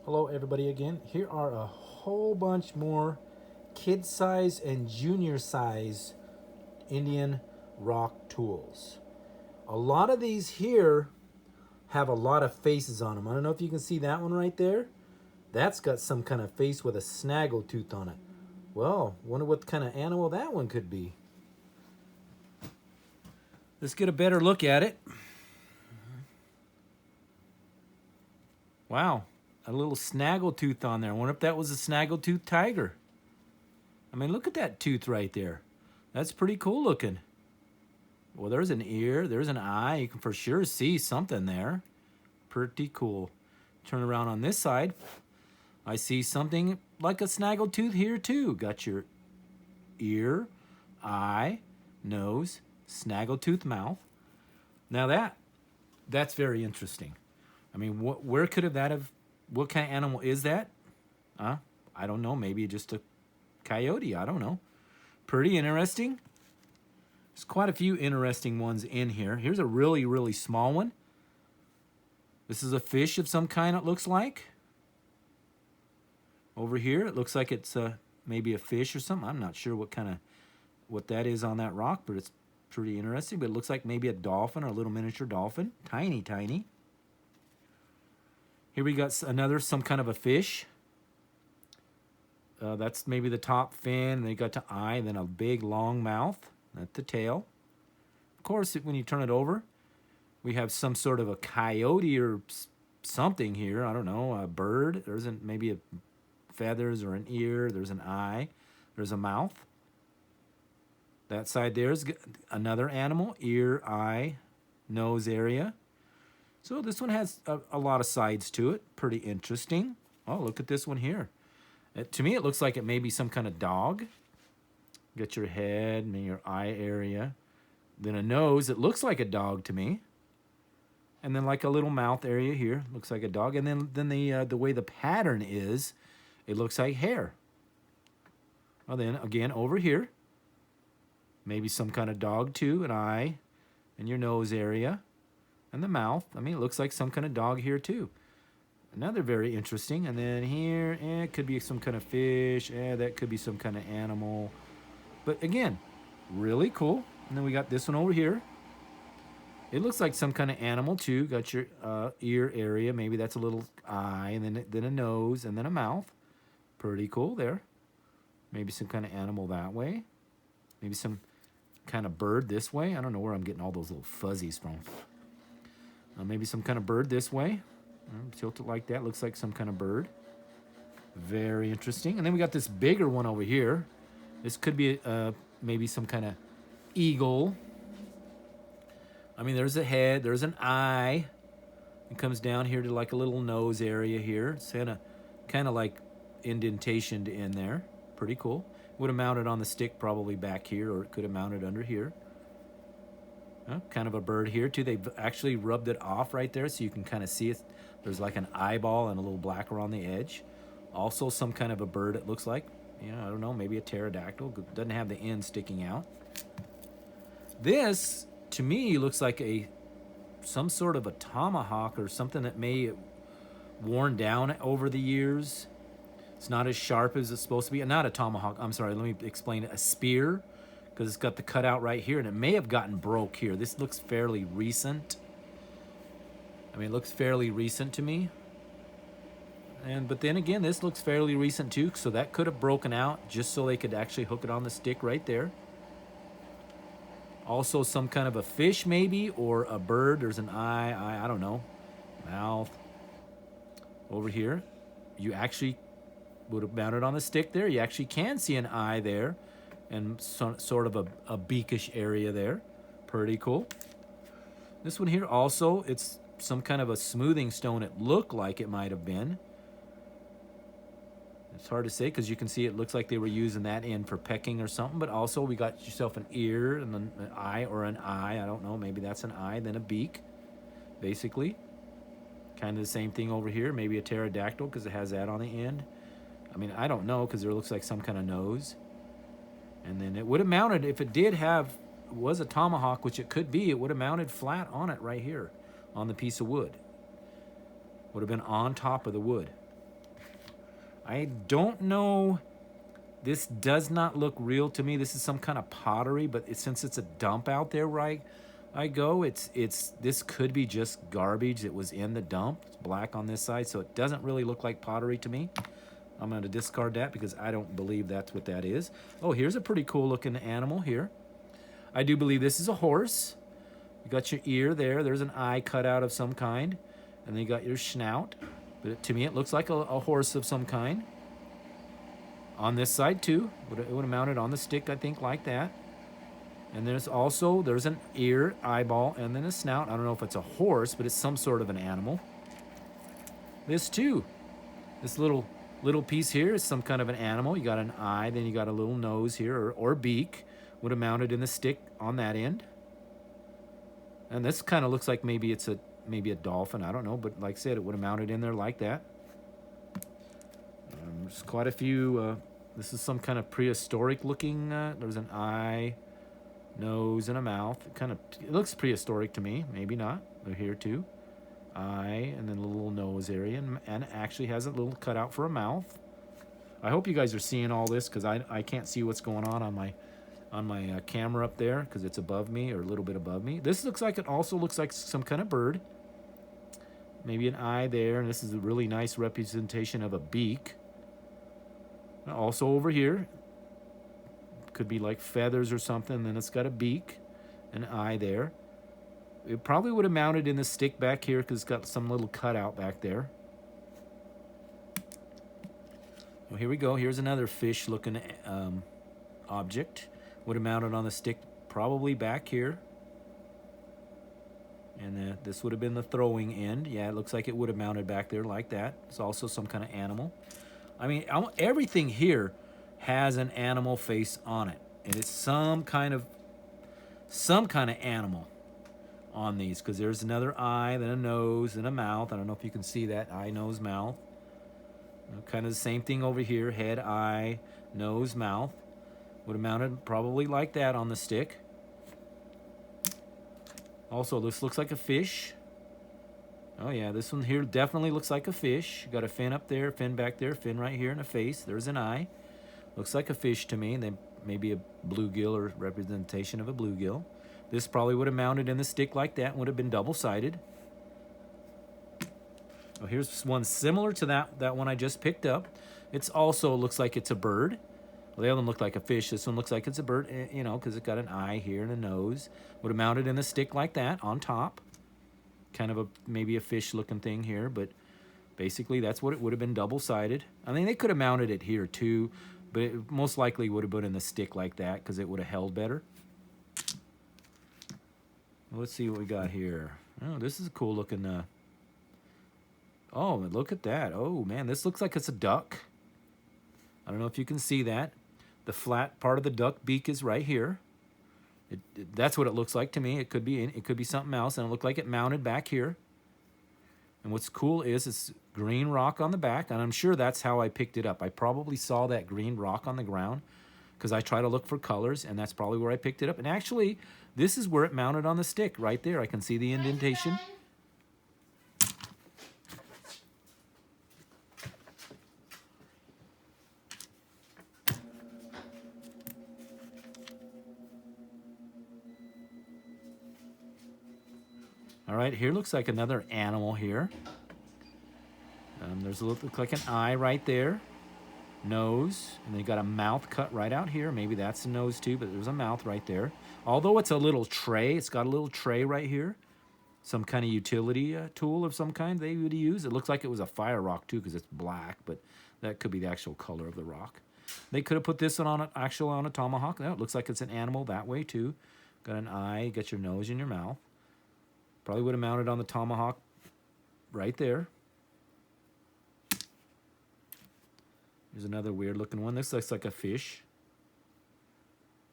Hello everybody again. Here are a whole bunch more kid size and junior size Indian rock tools. A lot of these here have a lot of faces on them. I don't know if you can see that one right there. That's got some kind of face with a snaggle tooth on it. Well, wonder what kind of animal that one could be. Let's get a better look at it. Wow, a little snaggle tooth on there. I wonder if that was a snaggle tooth tiger. I mean, look at that tooth right there. That's pretty cool looking. Well, there's an ear, there's an eye. You can for sure see something there. Pretty cool. Turn around on this side. I see something like a snaggle tooth here too. Got your ear, eye, nose, snaggle tooth mouth. Now that's very interesting. I mean, where could that have, what kind of animal is that? I don't know, maybe just a coyote, I don't know. Pretty interesting. There's quite a few interesting ones in here. Here's a really, really small one. This is a fish of some kind, it looks like. Over here, it looks like it's maybe a fish or something. I'm not sure what that is on that rock, but it's pretty interesting. But it looks like maybe a dolphin or a little miniature dolphin. Tiny, tiny. Here we got some kind of a fish. That's maybe the top fin. They got the eye, and then a big long mouth. That's the tail. Of course, when you turn it over, we have some sort of a coyote or something here. I don't know, a bird. There's maybe a feathers or an ear. There's an eye. There's a mouth. That side there is another animal. Ear, eye, nose area. So this one has a lot of sides to it. Pretty interesting. Oh, look at this one here. To me, it looks like it may be some kind of dog. Get your head and your eye area. Then a nose. It looks like a dog to me. And then like a little mouth area here. Looks like a dog. And then the way the pattern is, it looks like hair. Well, then again over here, maybe some kind of dog too. An eye and your nose area. And the mouth. I mean, it looks like some kind of dog here too. Another very interesting. And then here, it could be some kind of fish. That could be some kind of animal. But again, really cool. And then we got this one over here. It looks like some kind of animal too. Got your ear area. Maybe that's a little eye, and then a nose, and then a mouth. Pretty cool there. Maybe some kind of animal that way. Maybe some kind of bird this way. I don't know where I'm getting all those little fuzzies from. Maybe some kind of bird this way. Tilt it like that. Looks like some kind of bird. Very interesting. And then we got this bigger one over here. This could be maybe some kind of eagle. I mean, there's a head. There's an eye. It comes down here to like a little nose area here. It's kind of like indentationed in there. Pretty cool. Would have mounted on the stick probably back here, or it could have mounted under here. Kind of a bird here too. They've actually rubbed it off right there so you can kind of see it. There's like an eyeball and a little black around the edge. Also some kind of a bird it looks like. I don't know, maybe a pterodactyl. Doesn't have the end sticking out. This, to me, looks like some sort of a tomahawk or something that may have worn down over the years. It's not as sharp as it's supposed to be. Not a tomahawk, I'm sorry, let me explain it. A spear. Because it's got the cutout right here, and it may have gotten broke here. This looks fairly recent. I mean, it looks fairly recent to me. But then again, this looks fairly recent too, so that could have broken out just so they could actually hook it on the stick right there. Also some kind of a fish maybe, or a bird. There's an eye, I don't know. Mouth. Over here. You actually would have mounted on the stick there. You actually can see an eye there. And sort of a beakish area there. Pretty cool. This one here also, it's some kind of a smoothing stone. It looked like it might have been. It's hard to say because you can see it looks like they were using that in for pecking or something. But also we got yourself an ear and then an eye or an eye. I don't know. Maybe that's an eye, then a beak, basically. Kind of the same thing over here. Maybe a pterodactyl because it has that on the end. I mean, I don't know because there looks like some kind of nose. And then it would have mounted, if it was a tomahawk, which it could be, it would have mounted flat on it right here, on the piece of wood. Would have been on top of the wood. I don't know. This does not look real to me. This is some kind of pottery, but since it's a dump out there where I go, this could be just garbage that was in the dump. It's black on this side, so it doesn't really look like pottery to me. I'm going to discard that because I don't believe that's what that is. Oh, here's a pretty cool looking animal here. I do believe this is a horse. You got your ear there. There's an eye cut out of some kind. And then you got your snout. But to me, it looks like a horse of some kind. On this side, too. It would have mounted on the stick, I think, like that. And there's an ear, eyeball, and then a snout. I don't know if it's a horse, but it's some sort of an animal. This, too. This little piece here is some kind of an animal. You got an eye, then you got a little nose here, or beak. Would have mounted in the stick on that end. And this kind of looks like maybe it's maybe a dolphin. I don't know, but like I said, it would have mounted in there like that. There's quite a few. This is some kind of prehistoric looking. There's an eye, nose, and a mouth. It looks prehistoric to me. Maybe not. They're here too. Eye, and then a little nose area, and actually has a little cutout for a mouth. I hope you guys are seeing all this because I can't see what's going on my camera up there because it's above me or a little bit above me. This also looks like some kind of bird. Maybe an eye there, and this is a really nice representation of a beak. Also over here, could be like feathers or something. Then it's got a beak, an eye there. It probably would have mounted in the stick back here because it's got some little cutout back there. Well, here we go. Here's another fish-looking object. Would have mounted on the stick probably back here. And this would have been the throwing end. Yeah, it looks like it would have mounted back there like that. It's also some kind of animal. I mean, everything here has an animal face on it. And it's some kind of animal on these. Because there's another eye, then a nose, then a mouth. I don't know if you can see that. Eye, nose, mouth. Kind of the same thing over here. Head, eye, nose, mouth. Would have mounted probably like that on the stick. Also, this looks like a fish. Oh yeah, this one here definitely looks like a fish. Got a fin up there, fin back there, fin right here, and a face. There's an eye. Looks like a fish to me. Then maybe a bluegill or representation of a bluegill. This probably would have mounted in the stick like that and would have been double-sided. Oh, here's one similar to that one I just picked up. It's also looks like it's a bird. Well, the other one looked like a fish. This one looks like it's a bird, you know, because it's got an eye here and a nose. Would have mounted in the stick like that on top. Kind of maybe a fish-looking thing here, but basically that's what it would have been double-sided. I mean, they could have mounted it here too, but it most likely would have been in the stick like that because it would have held better. Let's see what we got here. Oh, this is a cool-looking... Oh, look at that. Oh, man, this looks like it's a duck. I don't know if you can see that. The flat part of the duck beak is right here. That's what it looks like to me. It could be something else, and it looked like it mounted back here. And what's cool is it's green rock on the back, and I'm sure that's how I picked it up. I probably saw that green rock on the ground because I try to look for colors, and that's probably where I picked it up. And actually, this is where it mounted on the stick, right there. I can see the indentation. All right, here looks like another animal here. There's looks like an eye right there, nose, and then you got a mouth cut right out here. Maybe that's the nose too, but there's a mouth right there. Although it's a little tray, it's got a little tray right here. Some kind of utility tool of some kind they would use. It looks like it was a fire rock too because it's black, but that could be the actual color of the rock. They could have put this one on a tomahawk. No, it looks like it's an animal that way too. Got an eye, got your nose and your mouth. Probably would have mounted on the tomahawk right there. Here's another weird looking one. This looks like a fish.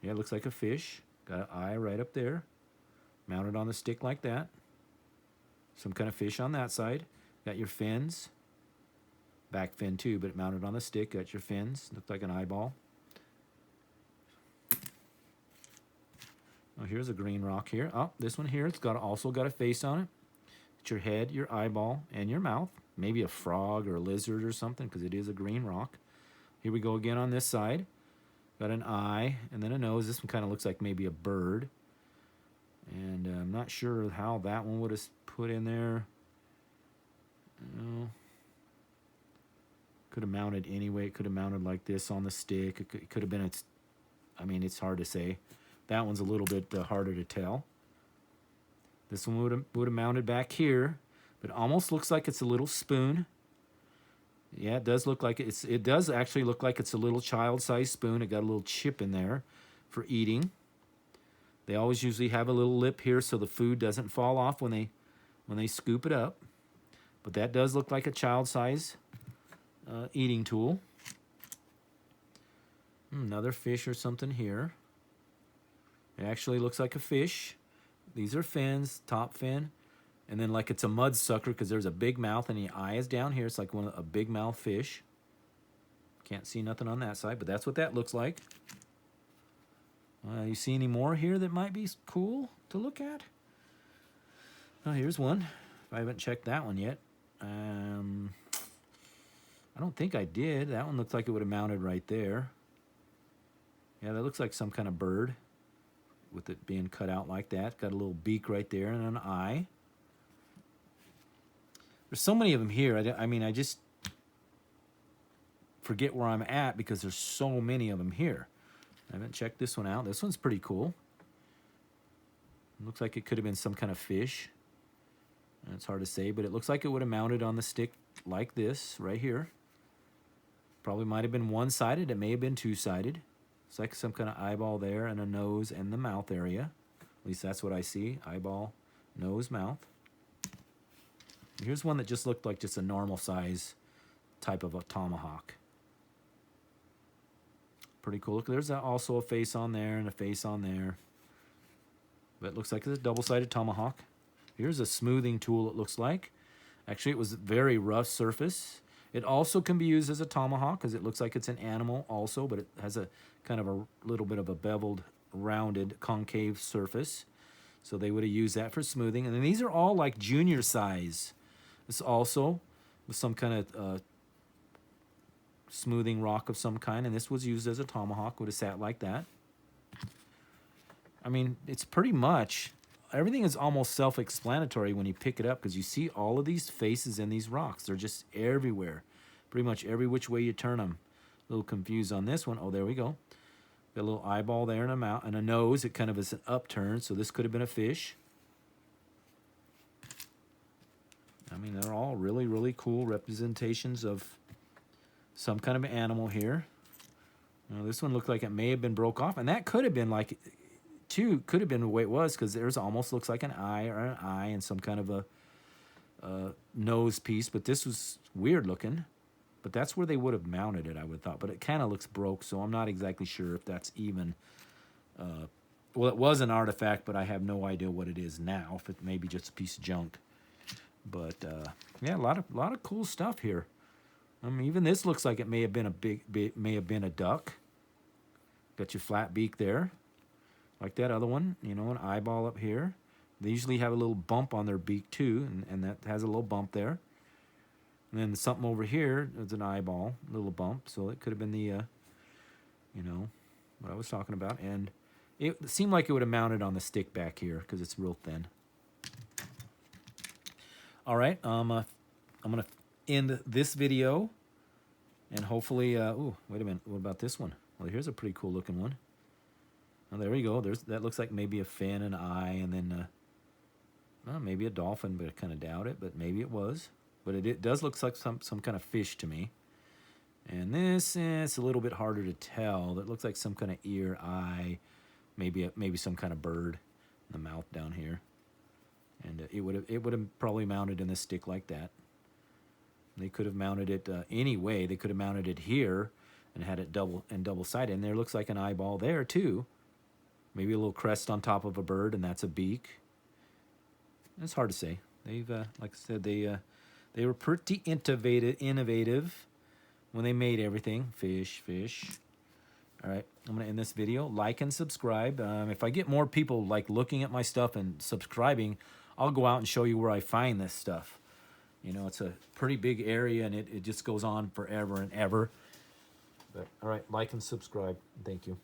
Yeah, it looks like a fish. Got an eye right up there. Mounted on the stick like that. Some kind of fish on that side. Got your fins. Back fin too, but mounted on the stick. Got your fins. Looks like an eyeball. Oh, here's a green rock here. Oh, this one here, it's also got a face on it. It's your head, your eyeball, and your mouth. maybe a frog or a lizard or something, because it is a green rock. Here we go again on this side. Got an eye and then a nose. This one kind of looks like maybe a bird. And I'm not sure how that one would have put in there. Could have mounted anyway. It could have mounted like this on the stick. It could have been, I mean, it's hard to say. That one's a little bit harder to tell. This one would have mounted back here, but almost looks like it's a little spoon. Yeah, it does look like it does actually look like it's a little child-sized spoon. It got a little chip in there for eating. They always usually have a little lip here so the food doesn't fall off when they scoop it up. But that does look like a child-size eating tool. Another fish or something here. It actually looks like a fish. These are fins, top fin. And then like it's a mud sucker because there's a big mouth and the eye is down here. It's like a big mouth fish. Can't see nothing on that side, but that's what that looks like. You see any more here that might be cool to look at? Oh, here's one. I haven't checked that one yet. I don't think I did. That one looks like it would have mounted right there. Yeah, that looks like some kind of bird with it being cut out like that. Got a little beak right there and an eye. There's so many of them here. I mean, I just forget where I'm at because there's so many of them here. I haven't checked this one out. This one's pretty cool. Looks like it could have been some kind of fish. It's hard to say, but it looks like it would have mounted on the stick like this right here. Probably might have been one-sided. It may have been two-sided. It's like some kind of eyeball there and a nose and the mouth area. At least that's what I see. Eyeball, nose, mouth. Here's one that just looked like just a normal size type of a tomahawk. Pretty cool. Look, there's also a face on there and a face on there. But it looks like it's a double-sided tomahawk. Here's a smoothing tool, it looks like. Actually, it was a very rough surface. It also can be used as a tomahawk because it looks like it's an animal also, but it has a kind of a little bit of a beveled, rounded, concave surface. So they would have used that for smoothing. And then these are all like junior size. This also was some kind of smoothing rock of some kind, and this was used as a tomahawk. Would have sat like that. I mean, it's pretty much, everything is almost self-explanatory when you pick it up because you see all of these faces in these rocks. They're just everywhere. Pretty much every which way you turn them. A little confused on this one. Oh, there we go. Got a little eyeball there and a mouth and a nose. It kind of is an upturn, so this could have been a fish. I mean, they're all really, really cool representations of some kind of animal here. Now, this one looked like it may have been broke off, and that could have been like, could have been the way it was because there's almost looks like an eye or an eye and some kind of a nose piece, but this was weird looking. But that's where they would have mounted it, I would have thought. But it kind of looks broke, so I'm not exactly sure if that's even... well, it was an artifact, but I have no idea what it is now. If it may be just a piece of junk. But yeah, a lot of cool stuff here. I mean, even this looks like it may have been may have been a duck. Got your flat beak there, like that other one. You know, an eyeball up here. They usually have a little bump on their beak too, and that has a little bump there. And then something over here is an eyeball, a little bump. So it could have been the, you know, what I was talking about. And it seemed like it would have mounted on the stick back here because it's real thin. All right, I'm going to end this video. And hopefully, ooh, wait a minute. What about this one? Well, here's a pretty cool looking one. Oh, there we go. That looks like maybe a fin, an eye, and then well, maybe a dolphin, but I kind of doubt it. But maybe it was. But it does look like some kind of fish to me. And this, it's a little bit harder to tell. It looks like some kind of ear, eye, maybe some kind of bird in the mouth down here. And it would have probably mounted in this stick like that. They could have mounted it any way. They could have mounted it here and had it double-sided. And there looks like an eyeball there too. Maybe a little crest on top of a bird, and that's a beak. It's hard to say. They've, like I said, they were pretty innovative when they made everything. Fish. All right, I'm going to end this video. Like and subscribe. If I get more people like looking at my stuff and subscribing, I'll go out and show you where I find this stuff. You know, it's a pretty big area, and it just goes on forever and ever. But all right, like and subscribe. Thank you.